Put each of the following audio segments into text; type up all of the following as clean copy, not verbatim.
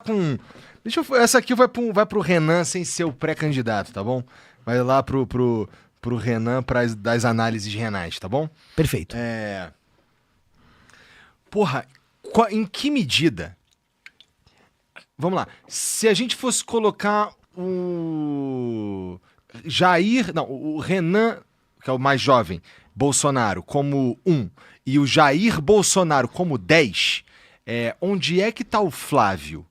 com... Essa aqui vai pro Renan sem ser o pré-candidato, tá bom? Vai lá pro Renan das análises renais, tá bom? Perfeito. Porra, em que medida... Vamos lá. Se a gente fosse colocar o Renan, que é o mais jovem, Bolsonaro, como 1, e o Jair Bolsonaro como 10, onde é que tá o Flávio?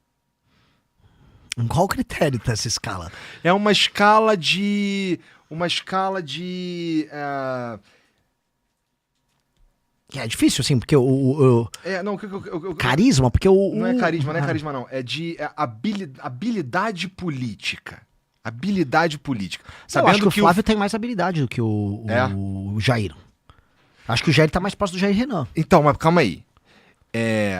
Em qual critério tá essa escala? É uma escala de... É difícil, assim, porque carisma, porque Não é carisma, não. É de habilidade política. Habilidade política. Eu acho que o Flávio tem mais habilidade do que o Jair. Acho que o Jair tá mais próximo do Jair Renan. Então, mas calma aí.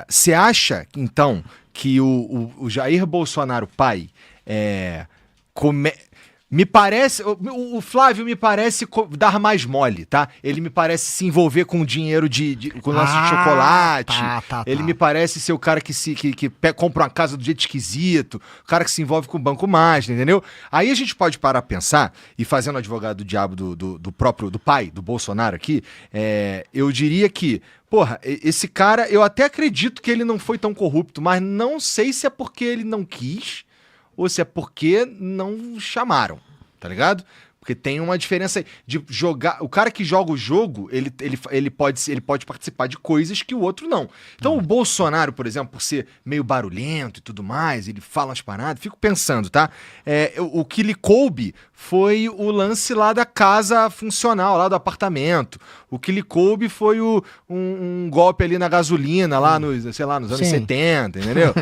Você acha, então, que o Jair Bolsonaro pai me parece... O Flávio me parece dar mais mole, tá? Ele me parece se envolver com dinheiro com o lance de chocolate. Ele me parece ser o cara que compra uma casa do jeito esquisito, o cara que se envolve com o Banco Master, entendeu? Aí a gente pode parar a pensar, e fazendo advogado do diabo do pai, do Bolsonaro aqui, eu diria que, porra, esse cara, eu até acredito que ele não foi tão corrupto, mas não sei se é porque ele não quis ou se é porque não chamaram, tá ligado? Porque tem uma diferença aí de jogar... O cara que joga o jogo, ele pode participar de coisas que o outro não. Então o Bolsonaro, por exemplo, por ser meio barulhento e tudo mais, ele fala umas paradas, fico pensando, tá? O que lhe coube foi o lance lá da casa funcional, lá do apartamento. O que lhe coube foi um golpe ali na gasolina, lá nos anos 70, entendeu?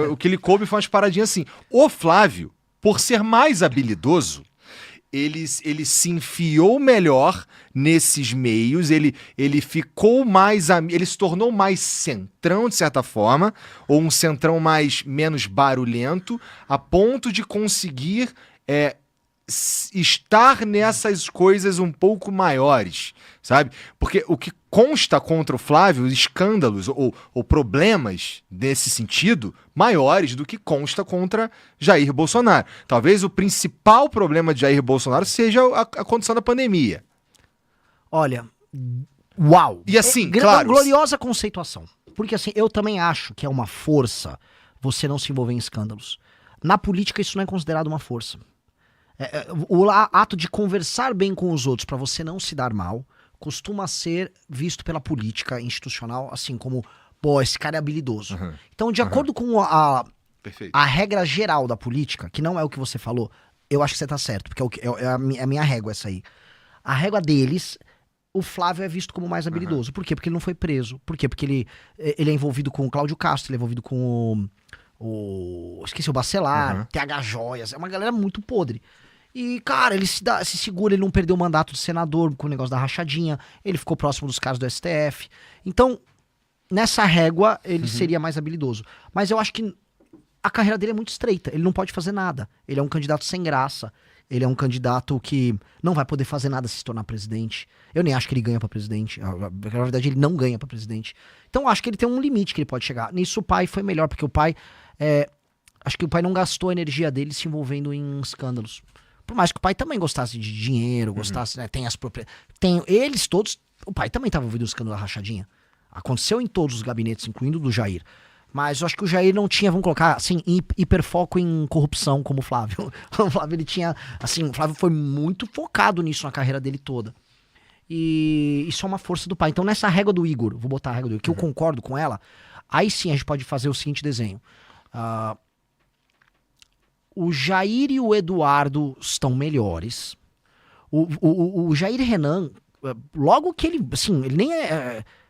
O que lhe coube foi umas paradinhas assim. O Flávio, por ser mais habilidoso, ele se enfiou melhor nesses meios, ele ficou mais... Ele se tornou mais centrão, de certa forma, ou um centrão menos barulhento, a ponto de conseguir estar nessas coisas um pouco maiores, sabe? Porque o que consta contra o Flávio, escândalos ou problemas nesse sentido, maiores do que consta contra Jair Bolsonaro. Talvez o principal problema de Jair Bolsonaro seja a condição da pandemia. Olha, uau! E assim, claro... Gloriosa conceituação. Porque assim, eu também acho que é uma força você não se envolver em escândalos. Na política isso não é considerado uma força. O ato de conversar bem com os outros para você não se dar mal costuma ser visto pela política institucional assim como, pô, esse cara é habilidoso. Uhum. Então, de acordo com a regra geral da política, que não é o que você falou, eu acho que você tá certo, porque é a minha régua essa aí. A régua deles, o Flávio é visto como mais habilidoso. Por quê? Porque ele não foi preso. Por quê? Porque ele é envolvido com o Cláudio Castro, ele é envolvido com esqueci, o Bacelar, TH Joias, é uma galera muito podre. E, cara, ele se segura, ele não perdeu o mandato de senador com o negócio da rachadinha, ele ficou próximo dos caras do STF. Então, nessa régua, ele seria mais habilidoso. Mas eu acho que a carreira dele é muito estreita, ele não pode fazer nada. Ele é um candidato sem graça, ele é um candidato que não vai poder fazer nada se tornar presidente. Eu nem acho que ele ganha pra presidente, na verdade ele não ganha pra presidente. Então eu acho que ele tem um limite que ele pode chegar. Nisso o pai foi melhor, porque o pai... acho que o pai não gastou a energia dele se envolvendo em escândalos. Por mais que o pai também gostasse de dinheiro, gostasse, né, tem as propriedades. Eles todos. O pai também estava envolvido no escândalo da rachadinha. Aconteceu em todos os gabinetes, incluindo o do Jair. Mas eu acho que o Jair não tinha, vamos colocar, assim, hiperfoco em corrupção como o Flávio. O Flávio, ele tinha, assim, o Flávio foi muito focado nisso na carreira dele toda. E isso é uma força do pai. Então, nessa régua do Igor, vou botar a régua do Igor, que eu concordo com ela, aí sim a gente pode fazer o seguinte desenho. O Jair e o Eduardo estão melhores. O Jair Renan, logo que ele, assim, ele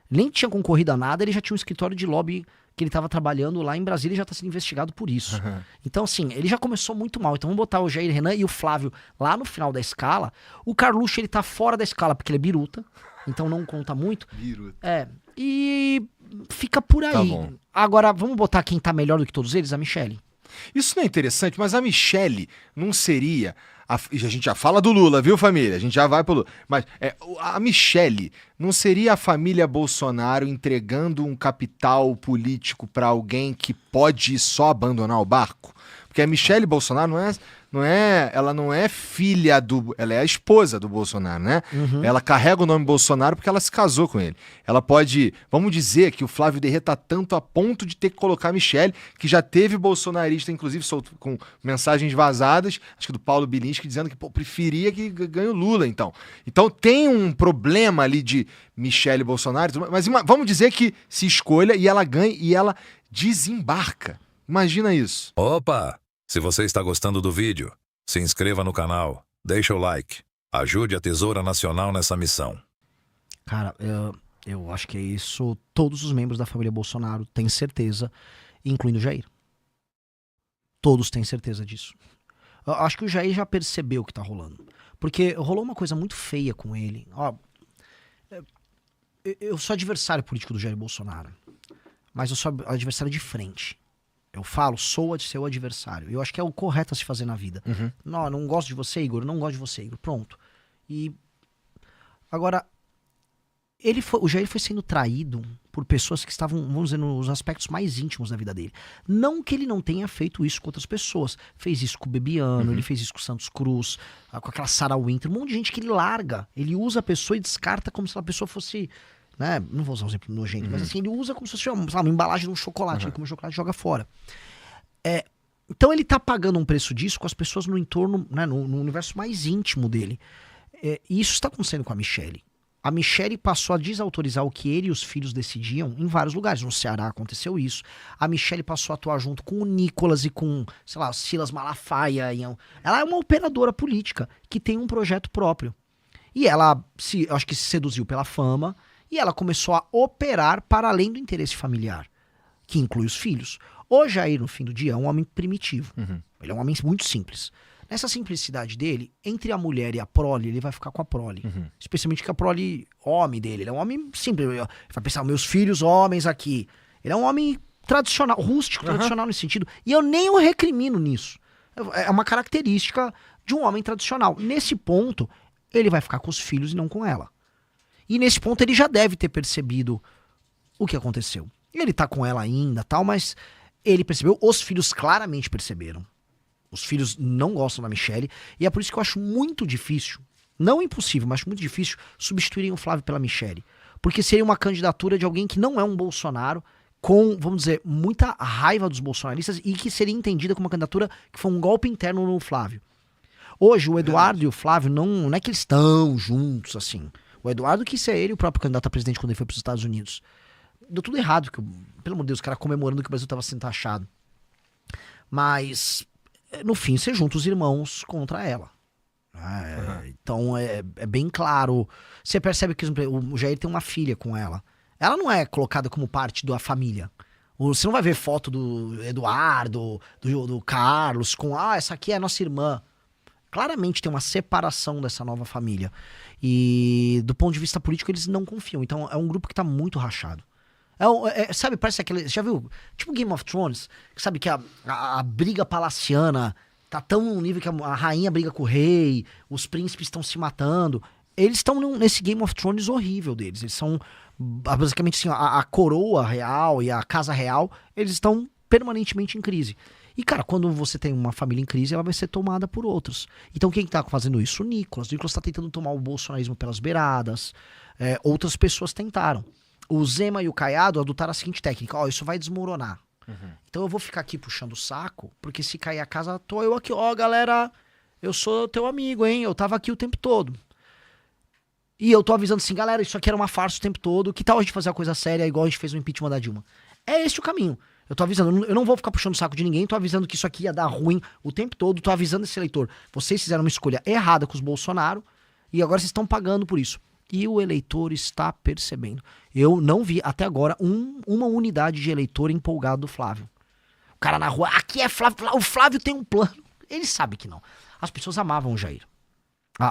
nem tinha concorrido a nada, ele já tinha um escritório de lobby que ele estava trabalhando lá em Brasília e já está sendo investigado por isso. Então, assim, ele já começou muito mal. Então, vamos botar o Jair Renan e o Flávio lá no final da escala. O Carluxo, ele tá fora da escala porque ele é biruta, então não conta muito. Biruta. E fica por aí. Tá bom. Agora, vamos botar quem tá melhor do que todos eles? A Michelle. Isso não é interessante, mas a Michelle não seria a gente já fala do Lula, viu, família? A gente já vai pro Lula. Mas a Michelle não seria a família Bolsonaro entregando um capital político para alguém que pode só abandonar o barco? Porque a Michelle Bolsonaro ela não é filha ela é a esposa do Bolsonaro, né? Uhum. Ela carrega o nome Bolsonaro porque ela se casou com ele. Ela pode, vamos dizer que o Flávio Derret tá tanto a ponto de ter que colocar a Michelle, que já teve bolsonarista, inclusive com mensagens vazadas, acho que do Paulo Bilinski, dizendo que preferia que ganhe o Lula, então. Então tem um problema ali de Michelle Bolsonaro, mas vamos dizer que se escolha e ela ganha e ela desembarca. Imagina isso. Opa! Se você está gostando do vídeo, se inscreva no canal, deixa o like, ajude a Tesoura Nacional nessa missão. Cara, eu acho que é isso. Todos os membros da família Bolsonaro têm certeza, incluindo o Jair. Todos têm certeza disso. Eu acho que o Jair já percebeu o que tá rolando. Porque rolou uma coisa muito feia com ele. Ó, eu sou adversário político do Jair Bolsonaro, mas eu sou adversário de frente. Eu falo, sou seu adversário. Eu acho que é o correto a se fazer na vida. Uhum. Não gosto de você, Igor. Não gosto de você, Igor. Pronto. E agora, o Jair foi sendo traído por pessoas que estavam, vamos dizer, nos aspectos mais íntimos da vida dele. Não que ele não tenha feito isso com outras pessoas. Fez isso com o Bebiano, ele fez isso com o Santos Cruz, com aquela Sarah Winter. Um monte de gente que ele larga. Ele usa a pessoa e descarta como se a pessoa fosse... Né? Não vou usar um exemplo nojento, mas assim, ele usa como se fosse uma embalagem de um chocolate, ele come o chocolate e joga fora. Então ele tá pagando um preço disso com as pessoas no entorno, né, no universo mais íntimo dele. E isso está acontecendo com a Michelle. A Michelle passou a desautorizar o que ele e os filhos decidiam em vários lugares. No Ceará aconteceu isso. A Michelle passou a atuar junto com o Nicolas e com, sei lá, Silas Malafaia. Ela é uma operadora política que tem um projeto próprio. E ela, acho que se seduziu pela fama. E ela começou a operar para além do interesse familiar, que inclui os filhos. O Jair, no fim do dia, é um homem primitivo. Ele é um homem muito simples. Nessa simplicidade dele, entre a mulher e a prole, ele vai ficar com a prole. Especialmente que a prole, homem dele, ele é um homem simples. Ele vai pensar, meus filhos homens aqui. Ele é um homem tradicional, rústico, tradicional nesse sentido. E eu nem o recrimino nisso. É uma característica de um homem tradicional. Nesse ponto, ele vai ficar com os filhos e não com ela. E nesse ponto ele já deve ter percebido o que aconteceu. Ele tá com ela ainda, tal, mas ele percebeu, os filhos claramente perceberam. Os filhos não gostam da Michelle, e é por isso que eu acho muito difícil, não impossível, mas muito difícil, substituírem o Flávio pela Michelle. Porque seria uma candidatura de alguém que não é um Bolsonaro, com, vamos dizer, muita raiva dos bolsonaristas, e que seria entendida como uma candidatura que foi um golpe interno no Flávio. Hoje, o Eduardo e o Flávio não é que eles estão juntos, assim. O Eduardo quis ser ele o próprio candidato a presidente quando ele foi para os Estados Unidos. Deu tudo errado, pelo amor de Deus, o cara comemorando que o Brasil estava sendo taxado. Mas, no fim, você junta os irmãos contra ela. Então, é bem claro. Você percebe que o Jair tem uma filha com ela. Ela não é colocada como parte da família. Você não vai ver foto do Eduardo, do Carlos, com, essa aqui é a nossa irmã. Claramente tem uma separação dessa nova família. E do ponto de vista político eles não confiam. Então é um grupo que tá muito rachado. Sabe, parece aquele... Já viu? Tipo Game of Thrones. Sabe que a briga palaciana tá tão num nível que a rainha briga com o rei, os príncipes estão se matando. Eles estão nesse Game of Thrones horrível deles. Eles são basicamente assim, a coroa real e a casa real, eles estão permanentemente em crise. E, cara, quando você tem uma família em crise, ela vai ser tomada por outros. Então, quem tá fazendo isso? O Nicolas. O Nicolas tá tentando tomar o bolsonarismo pelas beiradas. Outras pessoas tentaram. O Zema e o Caiado adotaram a seguinte técnica. Isso vai desmoronar. Então, eu vou ficar aqui puxando o saco, porque se cair a casa, tô eu aqui. Galera, eu sou teu amigo, hein? Eu tava aqui o tempo todo. E eu tô avisando assim, galera, isso aqui era uma farsa o tempo todo. Que tal a gente fazer uma coisa séria, igual a gente fez o impeachment da Dilma? É esse o caminho. Eu tô avisando, eu não vou ficar puxando o saco de ninguém, tô avisando que isso aqui ia dar ruim o tempo todo, tô avisando esse eleitor. Vocês fizeram uma escolha errada com os Bolsonaro e agora vocês estão pagando por isso. E o eleitor está percebendo. Eu não vi até agora uma unidade de eleitor empolgado do Flávio. O cara na rua, aqui é Flávio, o Flávio tem um plano. Ele sabe que não. As pessoas amavam o Jair.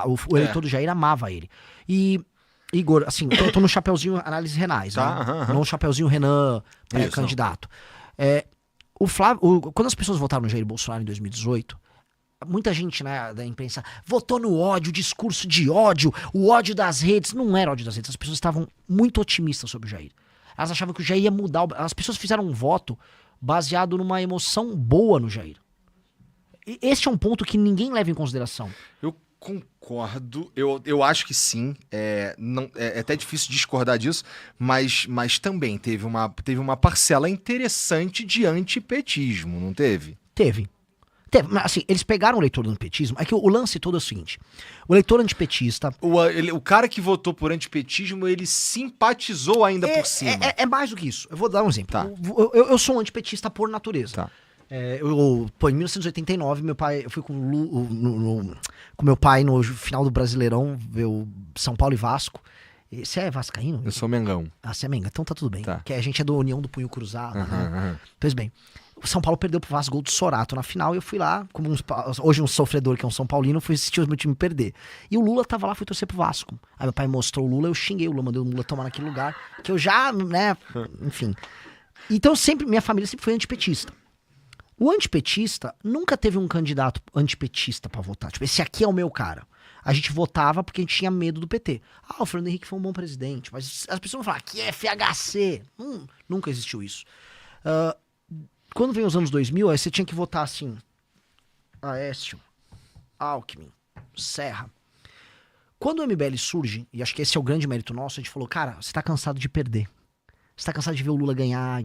O eleitor do Jair amava ele. E... Igor, assim, eu tô no chapeuzinho análises renais, tá, né? Não no chapeuzinho Renan pré-candidato. O Flávio, quando as pessoas votaram no Jair Bolsonaro em 2018, muita gente, né, da imprensa votou no ódio, discurso de ódio, o ódio das redes. Não era ódio das redes, as pessoas estavam muito otimistas sobre o Jair. Elas achavam que o Jair ia mudar. As pessoas fizeram um voto baseado numa emoção boa no Jair. E esse é um ponto que ninguém leva em consideração. Eu concordo, eu acho que sim, é até difícil discordar disso, mas também teve uma parcela interessante de antipetismo, não teve? Teve. Mas assim, eles pegaram o eleitor do antipetismo, é que o lance todo é o seguinte, o eleitor antipetista... O cara que votou por antipetismo, ele simpatizou ainda por cima. É mais do que isso, eu vou dar um exemplo. Tá. Eu sou um antipetista por natureza. Tá. Em 1989, eu fui com meu pai no final do Brasileirão, ver o São Paulo e Vasco. Você é vascaíno? Eu sou Mengão. Ah, você é Menga, então tá tudo bem. Tá. Porque a gente é do União do Punho Cruzado, né? Pois bem, o São Paulo perdeu pro Vasco, gol do Sorato na final, e eu fui lá, como hoje um sofredor que é um São Paulino, fui assistir o meu time perder. E o Lula tava lá, fui torcer pro Vasco. Aí meu pai mostrou o Lula, eu xinguei o Lula, mandei o Lula tomar naquele lugar, que eu já, né, enfim. Então minha família sempre foi antipetista. O antipetista nunca teve um candidato antipetista pra votar. Tipo, esse aqui é o meu cara. A gente votava porque a gente tinha medo do PT. Ah, o Fernando Henrique foi um bom presidente. Mas as pessoas vão falar, que é FHC. Nunca existiu isso. Quando vem os anos 2000, aí você tinha que votar assim. Aécio, Alckmin, Serra. Quando o MBL surge, e acho que esse é o grande mérito nosso, a gente falou, cara, você tá cansado de perder. Você tá cansado de ver o Lula ganhar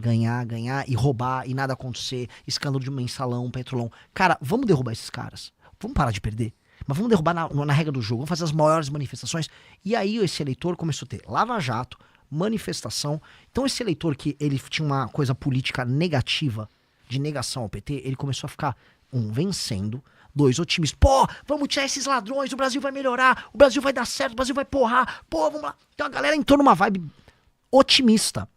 e roubar e nada acontecer, escândalo de mensalão, petrolão. Cara, vamos derrubar esses caras. Vamos parar de perder. Mas vamos derrubar na regra do jogo, vamos fazer as maiores manifestações. E aí esse eleitor começou a ter lava-jato, manifestação. Então esse eleitor que ele tinha uma coisa política negativa, de negação ao PT, ele começou a ficar, vencendo, 2, otimista. Pô, vamos tirar esses ladrões, o Brasil vai melhorar, o Brasil vai dar certo, o Brasil vai porrar. Pô, vamos lá. Então a galera entrou numa vibe otimista.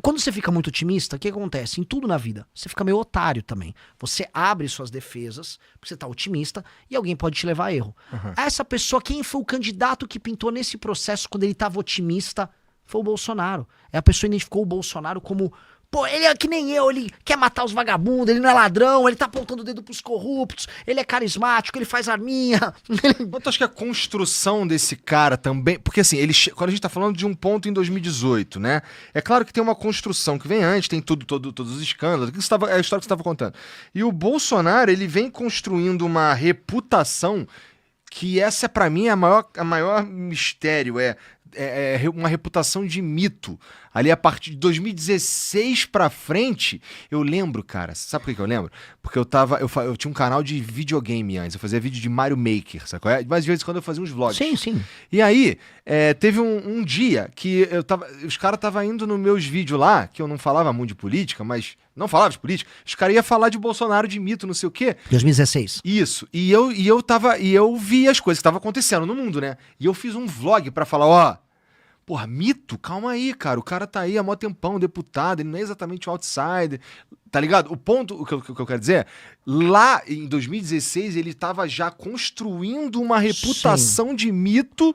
Quando você fica muito otimista, o que acontece? Em tudo na vida, você fica meio otário também. Você abre suas defesas, porque você tá otimista, e alguém pode te levar a erro. Essa pessoa, quem foi o candidato que pintou nesse processo quando ele tava otimista? Foi o Bolsonaro. A pessoa identificou o Bolsonaro como... Pô, ele é que nem eu, ele quer matar os vagabundos, ele não é ladrão, ele tá apontando o dedo pros corruptos, ele é carismático, ele faz arminha. Eu acho que a construção desse cara também... Porque assim, quando a gente tá falando de um ponto em 2018, né? É claro que tem uma construção que vem antes, tem todos os escândalos, é a história que você estava contando. E o Bolsonaro, ele vem construindo uma reputação que essa, pra mim, é a maior mistério, é uma reputação de mito. Ali, a partir de 2016 pra frente, eu lembro, cara, sabe por que eu lembro? Porque eu tinha um canal de videogame antes, eu fazia vídeo de Mario Maker, sabe qual é? Mas de vez em quando eu fazia uns vlogs. Sim. E aí, teve um dia que os caras estavam indo nos meus vídeos lá, que eu não falava muito de política, mas não falava de política, os caras iam falar de Bolsonaro, de mito, não sei o quê. 2016. Isso. E eu vi as coisas que estavam acontecendo no mundo, né? E eu fiz um vlog pra falar, porra, mito? Calma aí, cara. O cara tá aí há mó tempão, deputado, ele não é exatamente o outsider, tá ligado? O que eu quero dizer é, lá em 2016 ele tava já construindo uma reputação de mito,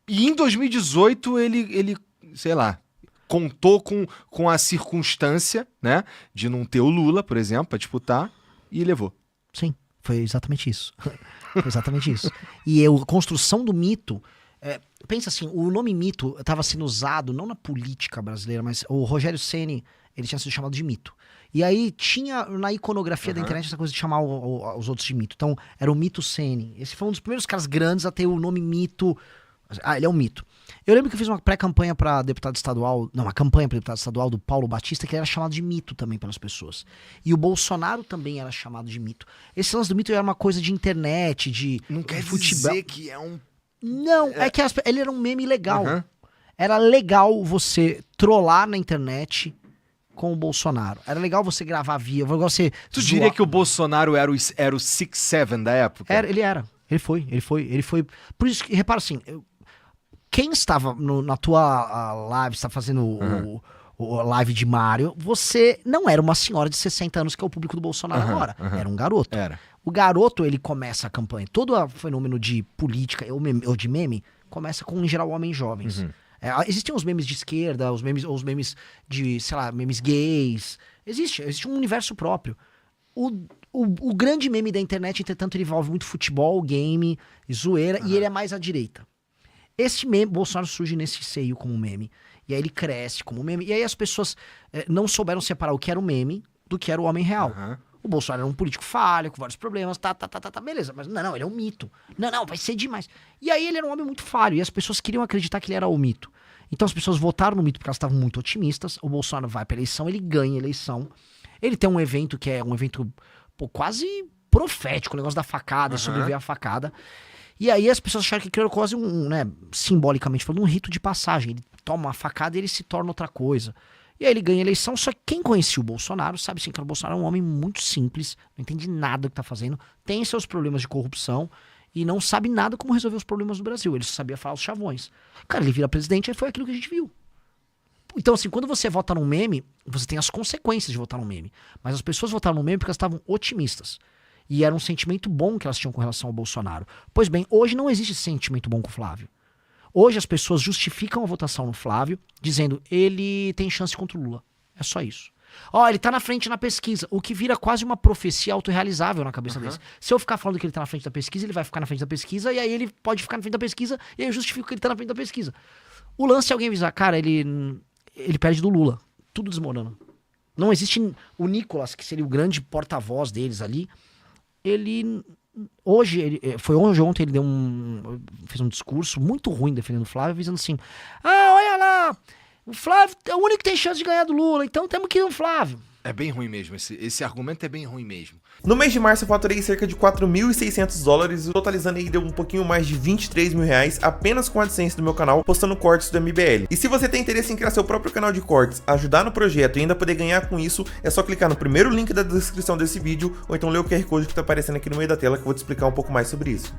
e em 2018 ele sei lá, contou com a circunstância, né, de não ter o Lula, por exemplo, pra disputar, e levou. Sim, foi exatamente isso. Foi exatamente isso. E a construção do mito... pensa assim, o nome mito estava sendo usado não na política brasileira, mas o Rogério Ceni, ele tinha sido chamado de mito. E aí tinha na iconografia da internet essa coisa de chamar os outros de mito. Então era o mito Ceni. Esse foi um dos primeiros caras grandes a ter o nome mito. Ah, ele é um mito. Eu lembro que eu fiz uma pré-campanha para deputado estadual, não, uma campanha para deputado estadual do Paulo Batista, que era chamado de mito também pelas pessoas. E o Bolsonaro também era chamado de mito. Esse lance do mito era uma coisa de internet, de não quer futebol. Dizer que é um... Não, é que ele era um meme legal. Era legal você trollar na internet com o Bolsonaro. Era legal você gravar você... Tu diria que o Bolsonaro era o 6'7" da época? Ele era. Ele foi. Por isso que, repara assim, quem estava na tua live, está fazendo o live de Mário, você não era uma senhora de 60 anos, que é o público do Bolsonaro agora. Era um garoto. Era. O garoto, ele começa a campanha. Todo o fenômeno de política ou de meme começa com, em geral, homens jovens. Existem os memes de esquerda, os memes de, sei lá, memes gays. Existe um universo próprio. O grande meme da internet, entretanto, ele envolve muito futebol, game, zoeira, e ele é mais à direita. Esse meme, Bolsonaro surge nesse seio como meme, e aí ele cresce como meme, e aí as pessoas não souberam separar o que era o meme do que era o homem real. O Bolsonaro era um político falho, com vários problemas, beleza, mas não, ele é um mito. Não, vai ser demais. E aí ele era um homem muito falho, e as pessoas queriam acreditar que ele era o mito. Então as pessoas votaram no mito porque elas estavam muito otimistas, o Bolsonaro vai pra eleição, ele ganha a eleição, ele tem um evento que é um evento quase profético, o negócio da facada, sobreviver à facada. E aí as pessoas acharam que aquilo era quase simbolicamente falando, um rito de passagem. Ele toma uma facada e ele se torna outra coisa. E aí ele ganha a eleição, só que quem conhecia o Bolsonaro sabe sim que o Bolsonaro é um homem muito simples, não entende nada do que tá fazendo, tem seus problemas de corrupção e não sabe nada como resolver os problemas do Brasil. Ele só sabia falar os chavões. Cara, ele vira presidente e foi aquilo que a gente viu. Então, assim, quando você vota num meme, você tem as consequências de votar num meme. Mas as pessoas votaram num meme porque elas estavam otimistas. E era um sentimento bom que elas tinham com relação ao Bolsonaro. Pois bem, hoje não existe esse sentimento bom com o Flávio. Hoje as pessoas justificam a votação no Flávio, dizendo ele tem chance contra o Lula. É só isso. Ele tá na frente na pesquisa, o que vira quase uma profecia autorrealizável na cabeça deles. Se eu ficar falando que ele tá na frente da pesquisa, ele vai ficar na frente da pesquisa, e aí ele pode ficar na frente da pesquisa, e aí eu justifico que ele tá na frente da pesquisa. O lance é alguém avisar, cara, ele perde do Lula. Tudo desmorona. Não existe o Nicolas, que seria o grande porta-voz deles ali. Ontem ele fez um discurso muito ruim defendendo o Flávio, avisando assim, olha lá, o Flávio é o único que tem chance de ganhar do Lula, então temos que ir no Flávio. É bem ruim mesmo, esse argumento é bem ruim mesmo. No mês de março eu faturei cerca de $4.600, totalizando aí deu um pouquinho mais de R$23 mil apenas com a AdSense do meu canal, postando cortes do MBL. E se você tem interesse em criar seu próprio canal de cortes, ajudar no projeto e ainda poder ganhar com isso, é só clicar no primeiro link da descrição desse vídeo, ou então ler o QR Code que tá aparecendo aqui no meio da tela que eu vou te explicar um pouco mais sobre isso.